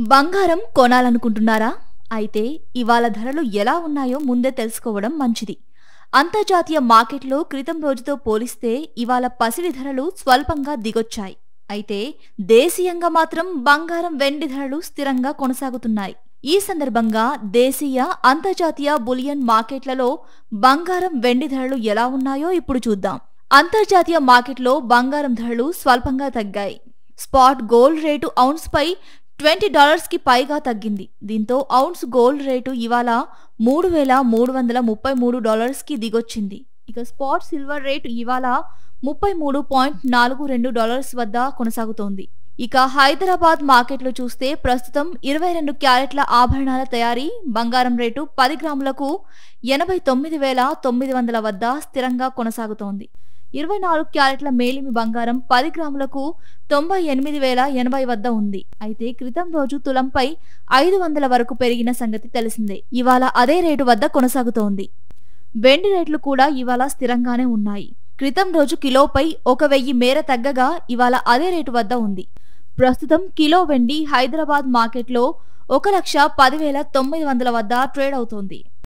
బంగారం కొనాలనుకుంటున్నారా? అయితే ఇవాళ ధరలు ఎలా ఉన్నాయో ముందే తెలుసుకోవడం మంచిది. అంతర్జాతీయ మార్కెట్లో క్రితం రోజుతో పోలిస్తే ఇవాళ పసిడి ధరలు స్వల్పంగా దిగొచ్చాయి. అయితే దేశీయంగా మాత్రం బంగారం, వెండి ధరలు స్థిరంగా కొనసాగుతున్నాయి. ఈ సందర్భంగా దేశీయ, అంతర్జాతీయ బులియన్ మార్కెట్లలో బంగారం, వెండి ధరలు ఎలా ఉన్నాయో ఇప్పుడు చూద్దాం. అంతర్జాతీయ మార్కెట్లో బంగారం ధరలు స్వల్పంగా తగ్గాయి. స్పాట్ గోల్డ్ రేటు ఔన్స్ పై $20కి పైగా తగ్గింది. దీంతో ఔన్స్ గోల్డ్ రేటు ఇవాళ $3,333కి దిగొచ్చింది. ఇక స్పాట్ సిల్వర్ రేటు ఇవాళ $33.42 వద్ద కొనసాగుతోంది. ఇక హైదరాబాద్ మార్కెట్లో చూస్తే ప్రస్తుతం 22 క్యారెట్ల ఆభరణాల తయారీ బంగారం రేటు 10 గ్రాములకు 89,900 వద్ద స్థిరంగా కొనసాగుతోంది. 24 క్యారెట్ల మేలిమి బంగారం 10 గ్రాములకు 98,080 వద్ద ఉంది. అయితే క్రితం రోజు తులంపై 500 వరకు పెరిగిన సంగతి తెలిసిందే. ఇవాళ అదే రేటు వద్ద కొనసాగుతోంది. వెండి రేట్లు కూడా ఇవాళ స్థిరంగానే ఉన్నాయి. క్రితం రోజు కిలోపై 1,000 మేర తగ్గగా ఇవాళ అదే రేటు వద్ద ఉంది. ప్రస్తుతం కిలో వెండి హైదరాబాద్ మార్కెట్లో 1,10,900 వద్ద ట్రేడ్ అవుతోంది.